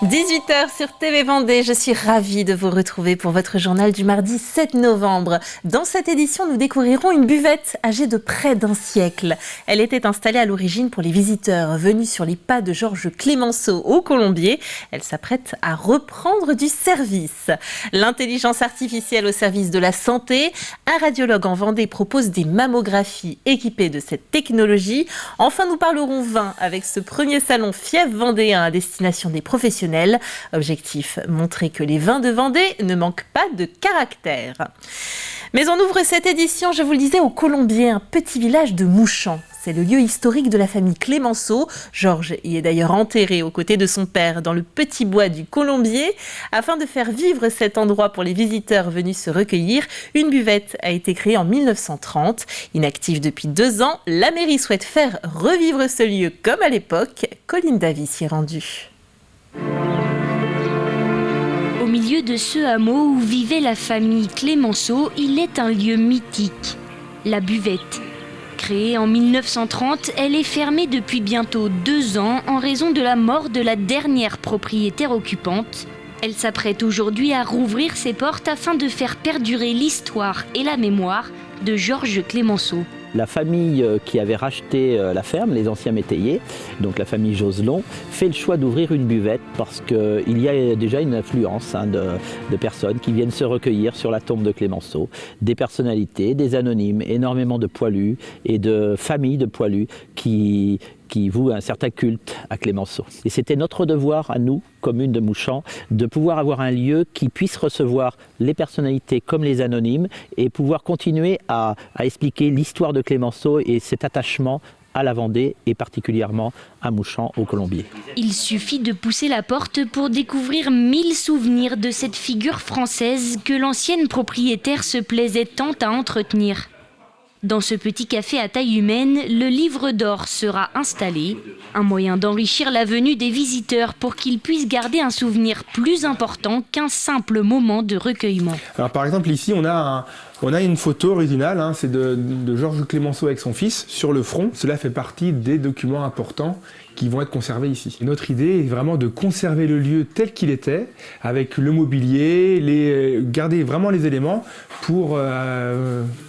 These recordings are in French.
18h sur TV Vendée, je suis ravie de vous retrouver pour votre journal du mardi 7 novembre. Dans cette édition, nous découvrirons une buvette âgée de près d'un siècle. Elle était installée à l'origine pour les visiteurs venus sur les pas de Georges Clemenceau au Colombier. Elle s'apprête à reprendre du service. L'intelligence artificielle au service de la santé. Un radiologue en Vendée propose des mammographies équipées de cette technologie. Enfin, nous parlerons vin avec ce premier salon Fièvre vendéen à destination des professionnels. Objectif, montrer que les vins de Vendée ne manquent pas de caractère. Mais on ouvre cette édition, je vous le disais, au Colombier, un petit village de Mouchamps. C'est le lieu historique de la famille Clemenceau. Georges y est d'ailleurs enterré aux côtés de son père dans le petit bois du Colombier. Afin de faire vivre cet endroit pour les visiteurs venus se recueillir, une buvette a été créée en 1930. Inactive depuis 2 ans, la mairie souhaite faire revivre ce lieu comme à l'époque. Colline Davis s'y est rendue. Au milieu de ce hameau où vivait la famille Clemenceau, il est un lieu mythique, la buvette. Créée en 1930, elle est fermée depuis bientôt 2 ans en raison de la mort de la dernière propriétaire occupante. Elle s'apprête aujourd'hui à rouvrir ses portes afin de faire perdurer l'histoire et la mémoire de Georges Clemenceau. La famille qui avait racheté la ferme, les anciens métayers, donc la famille Joselon, fait le choix d'ouvrir une buvette parce qu'il y a déjà une affluence de personnes qui viennent se recueillir sur la tombe de Clemenceau. Des personnalités, des anonymes, énormément de poilus et de familles de poilus qui vouent un certain culte à Clemenceau. Et c'était notre devoir à nous, commune de Mouchamps, de pouvoir avoir un lieu qui puisse recevoir les personnalités comme les anonymes et pouvoir continuer à expliquer l'histoire de Clemenceau et cet attachement à la Vendée et particulièrement à Mouchamps au Colombier. Il suffit de pousser la porte pour découvrir 1000 souvenirs de cette figure française que l'ancienne propriétaire se plaisait tant à entretenir. Dans ce petit café à taille humaine, le livre d'or sera installé, un moyen d'enrichir la venue des visiteurs pour qu'ils puissent garder un souvenir plus important qu'un simple moment de recueillement. Alors par exemple ici on a une photo originale, c'est de Georges Clemenceau avec son fils sur le front. Cela fait partie des documents importants qui vont être conservés ici. Notre idée est vraiment de conserver le lieu tel qu'il était, avec le mobilier, garder vraiment les éléments pour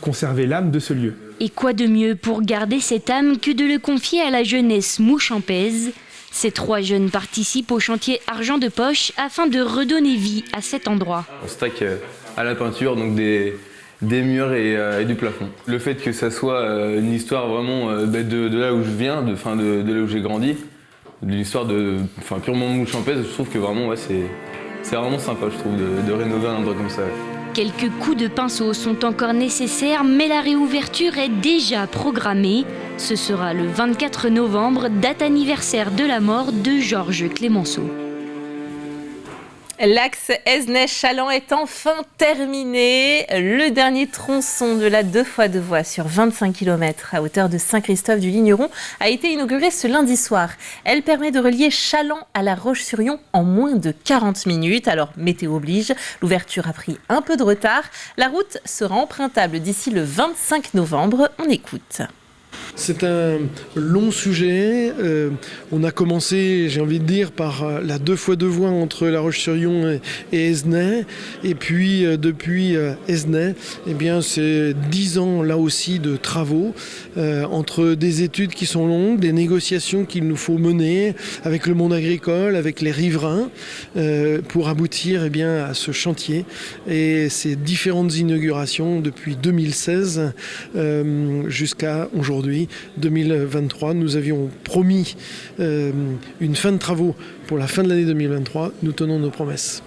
conserver l'âme de ce lieu. Et quoi de mieux pour garder cette âme que de le confier à la jeunesse mouchampaise ? Ces 3 jeunes participent au chantier Argent de Poche afin de redonner vie à cet endroit. On stack à la peinture, donc des murs et du plafond. Le fait que ça soit une histoire vraiment de là où je viens, de là où j'ai grandi, de l'histoire purement mouchampaise, je trouve que vraiment c'est vraiment sympa, je trouve, de rénover un endroit comme ça. Quelques coups de pinceau sont encore nécessaires, mais la réouverture est déjà programmée. Ce sera le 24 novembre, date anniversaire de la mort de Georges Clemenceau. L'axe Esnay-Chaland est enfin terminé. Le dernier tronçon de la 2x2 voies sur 25 km à hauteur de Saint-Christophe-du-Ligneron a été inauguré ce lundi soir. Elle permet de relier Chaland à La Roche-sur-Yon en moins de 40 minutes. Alors, météo oblige, l'ouverture a pris un peu de retard. La route sera empruntable d'ici le 25 novembre. On écoute. C'est un long sujet. On a commencé, j'ai envie de dire, par la 2x2 voies entre La Roche-sur-Yon et Esnay. Et puis, depuis Esnay, c'est 10 ans, là aussi, de travaux, entre des études qui sont longues, des négociations qu'il nous faut mener avec le monde agricole, avec les riverains, pour aboutir à ce chantier. Et ces différentes inaugurations depuis 2016 jusqu'à aujourd'hui, 2023. Nous avions promis une fin de travaux pour la fin de l'année 2023. Nous tenons nos promesses.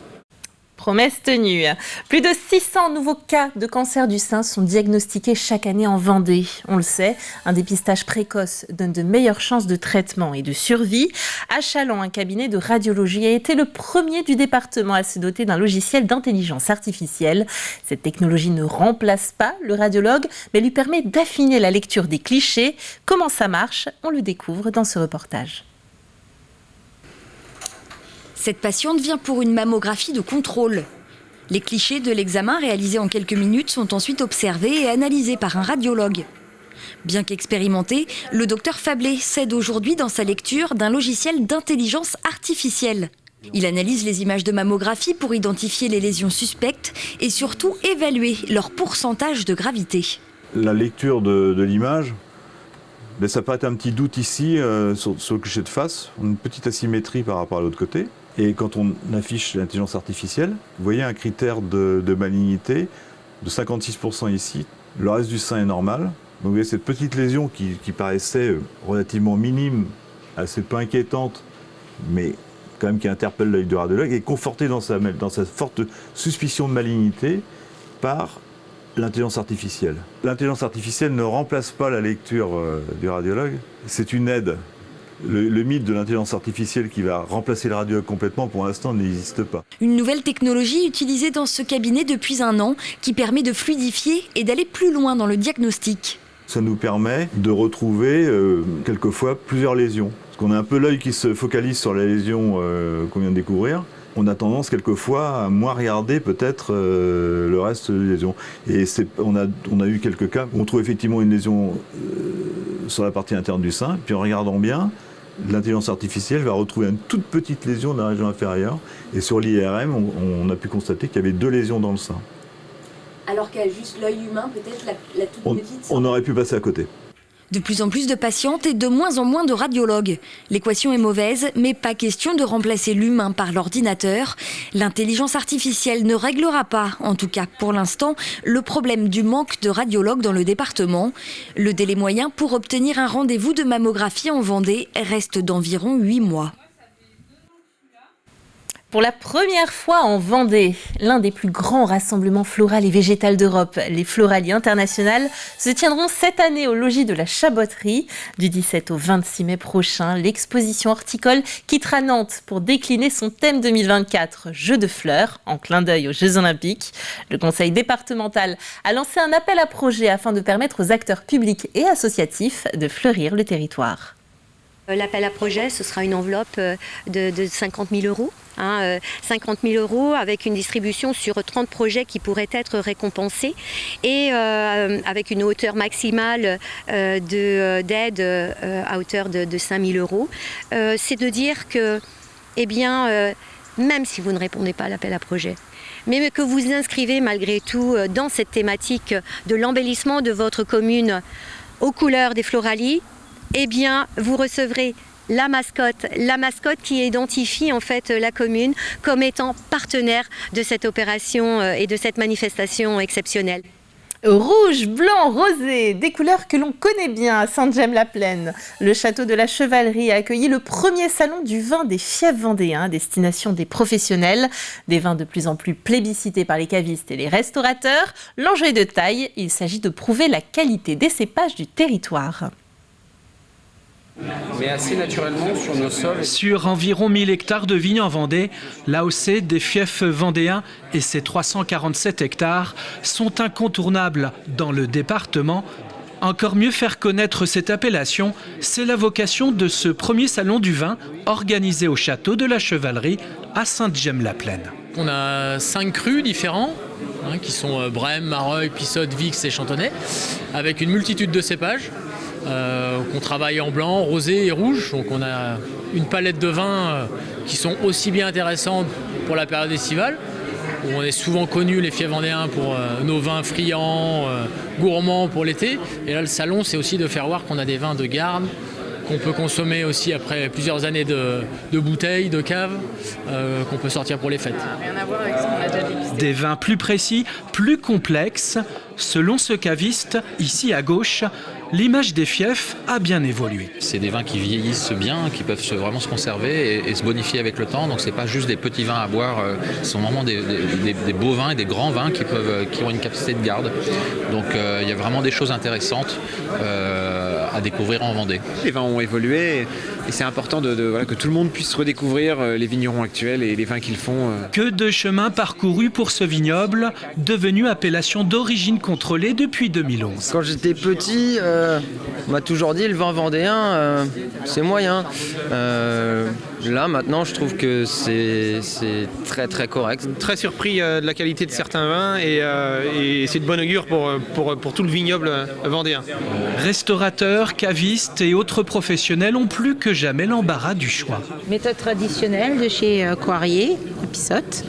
Promesse tenue. Plus de 600 nouveaux cas de cancer du sein sont diagnostiqués chaque année en Vendée. On le sait, un dépistage précoce donne de meilleures chances de traitement et de survie. À Chaland, un cabinet de radiologie a été le premier du département à se doter d'un logiciel d'intelligence artificielle. Cette technologie ne remplace pas le radiologue, mais lui permet d'affiner la lecture des clichés. Comment ça marche ? On le découvre dans ce reportage. Cette patiente vient pour une mammographie de contrôle. Les clichés de l'examen réalisé en quelques minutes sont ensuite observés et analysés par un radiologue. Bien qu'expérimenté, le docteur Fablé s'aide aujourd'hui dans sa lecture d'un logiciel d'intelligence artificielle. Il analyse les images de mammographie pour identifier les lésions suspectes et surtout évaluer leur pourcentage de gravité. La lecture de l'image, ça peut être un petit doute ici sur le cliché de face, une petite asymétrie par rapport à l'autre côté. Et quand on affiche l'intelligence artificielle, vous voyez un critère de malignité de 56% ici. Le reste du sein est normal. Donc vous voyez cette petite lésion qui paraissait relativement minime, assez peu inquiétante, mais quand même qui interpelle l'œil du radiologue, est confortée dans sa forte suspicion de malignité par l'intelligence artificielle. L'intelligence artificielle ne remplace pas la lecture du radiologue, c'est une aide. Le mythe de l'intelligence artificielle qui va remplacer le radiologue complètement, pour l'instant, n'existe pas. Une nouvelle technologie utilisée dans ce cabinet depuis 1 an qui permet de fluidifier et d'aller plus loin dans le diagnostic. Ça nous permet de retrouver quelquefois plusieurs lésions. Parce qu'on a un peu l'œil qui se focalise sur la lésion qu'on vient de découvrir. On a tendance quelquefois à moins regarder peut-être le reste des lésions. Et on a eu quelques cas où on trouve effectivement une lésion sur la partie interne du sein, puis en regardant bien, l'intelligence artificielle va retrouver une toute petite lésion dans la région inférieure. Et sur l'IRM, on a pu constater qu'il y avait 2 lésions dans le sein. Alors qu'à juste l'œil humain, peut-être la toute petite... On aurait pu passer à côté. De plus en plus de patientes et de moins en moins de radiologues. L'équation est mauvaise, mais pas question de remplacer l'humain par l'ordinateur. L'intelligence artificielle ne réglera pas, en tout cas pour l'instant, le problème du manque de radiologues dans le département. Le délai moyen pour obtenir un rendez-vous de mammographie en Vendée reste d'environ 8 mois. Pour la première fois en Vendée, l'un des plus grands rassemblements floral et végétal d'Europe, les Floralies internationales, se tiendront cette année au logis de la Chabotterie. Du 17 au 26 mai prochain, l'exposition horticole quittera Nantes pour décliner son thème 2024, Jeux de fleurs, en clin d'œil aux Jeux Olympiques. Le conseil départemental a lancé un appel à projets afin de permettre aux acteurs publics et associatifs de fleurir le territoire. L'appel à projet, ce sera une enveloppe de 50 000 euros. 50 000 euros avec une distribution sur 30 projets qui pourraient être récompensés et avec une hauteur maximale d'aide à hauteur de 5 000 euros. C'est de dire que, même si vous ne répondez pas à l'appel à projet, mais que vous inscrivez malgré tout dans cette thématique de l'embellissement de votre commune aux couleurs des Floralies, vous recevrez la mascotte qui identifie en fait la commune comme étant partenaire de cette opération et de cette manifestation exceptionnelle. Rouge, blanc, rosé, des couleurs que l'on connaît bien à Sainte-Gemme-la-Plaine. Le château de la Chevalerie a accueilli le premier salon du vin des fiefs vendéens, destination des professionnels. Des vins de plus en plus plébiscités par les cavistes et les restaurateurs. L'enjeu est de taille, il s'agit de prouver la qualité des cépages du territoire. Mais assez naturellement sur nos sols. Sur environ 1000 hectares de vignes en Vendée, l'AOC des fiefs vendéens et ses 347 hectares sont incontournables dans le département. Encore mieux faire connaître cette appellation, c'est la vocation de ce premier salon du vin organisé au château de la Chevalerie à Sainte-Gemme-la-Plaine. On a 5 crus différents, qui sont Brème, Mareuil, Pissotte, Vix et Chantonnay, avec une multitude de cépages. Qu'on travaille en blanc, rosé et rouge. Donc on a une palette de vins qui sont aussi bien intéressantes pour la période estivale, où on est souvent connu les fiefs vendéens pour nos vins friands, gourmands pour l'été. Et là le salon, c'est aussi de faire voir qu'on a des vins de garde, qu'on peut consommer aussi après plusieurs années de bouteilles, de caves, qu'on peut sortir pour les fêtes. Rien à voir avec ce qu'on a déjà dégusté. Des vins plus précis, plus complexes. Selon ce caviste, ici à gauche, l'image des fiefs a bien évolué. C'est des vins qui vieillissent bien, qui peuvent vraiment se conserver et se bonifier avec le temps. Donc c'est pas juste des petits vins à boire, ce sont vraiment des beaux vins et des grands vins qui ont une capacité de garde. Donc il y a vraiment des choses intéressantes à découvrir en Vendée. Les vins ont évolué et c'est important que tout le monde puisse redécouvrir les vignerons actuels et les vins qu'ils font. Que de chemin parcouru pour ce vignoble, devenu appellation d'origine contrôlée depuis 2011. Quand j'étais petit, on m'a toujours dit le vin vendéen, c'est moyen. Là maintenant je trouve que c'est très très correct. Très surpris de la qualité de certains vins et c'est de bon augure pour tout le vignoble vendéen. Restaurateurs, Viticulteurs, cavistes et autres professionnels ont plus que jamais l'embarras du choix. Méthode traditionnelle de chez Coirier, à Pissotte.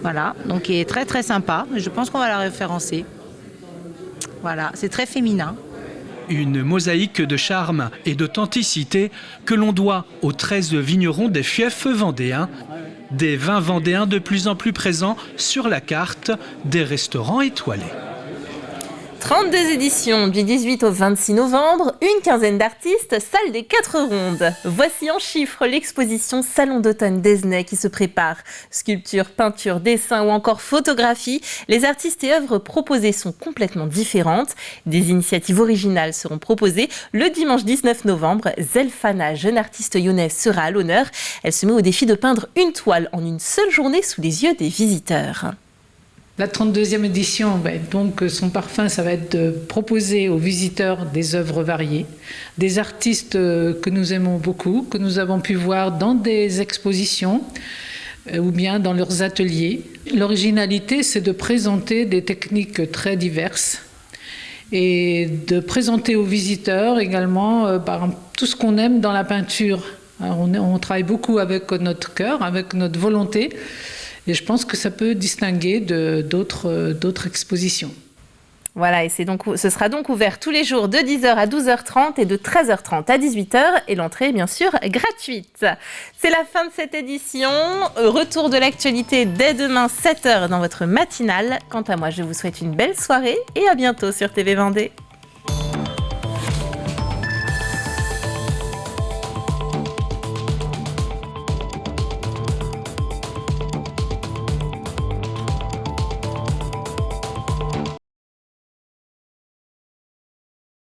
Voilà, donc qui est très très sympa. Je pense qu'on va la référencer. Voilà, c'est très féminin. Une mosaïque de charme et d'authenticité que l'on doit aux 13 vignerons des fiefs vendéens. Des vins vendéens de plus en plus présents sur la carte des restaurants étoilés. 32 éditions du 18 au 26 novembre, une quinzaine d'artistes, salle des 4 rondes. Voici en chiffres l'exposition Salon d'automne d'Esnay qui se prépare. Sculpture, peinture, dessin ou encore photographie, les artistes et œuvres proposées sont complètement différentes. Des initiatives originales seront proposées. Le dimanche 19 novembre, Zelfana, jeune artiste lyonnaise, sera à l'honneur. Elle se met au défi de peindre une toile en une seule journée sous les yeux des visiteurs. La 32e édition, donc son parfum, ça va être de proposer aux visiteurs des œuvres variées, des artistes que nous aimons beaucoup, que nous avons pu voir dans des expositions ou bien dans leurs ateliers. L'originalité, c'est de présenter des techniques très diverses et de présenter aux visiteurs également tout ce qu'on aime dans la peinture. Alors, on travaille beaucoup avec notre cœur, avec notre volonté. Et je pense que ça peut distinguer d'autres expositions. Voilà, et ce sera donc ouvert tous les jours de 10h à 12h30 et de 13h30 à 18h. Et l'entrée est bien sûr gratuite. C'est la fin de cette édition. Retour de l'actualité dès demain 7h dans votre matinale. Quant à moi, je vous souhaite une belle soirée et à bientôt sur TV Vendée.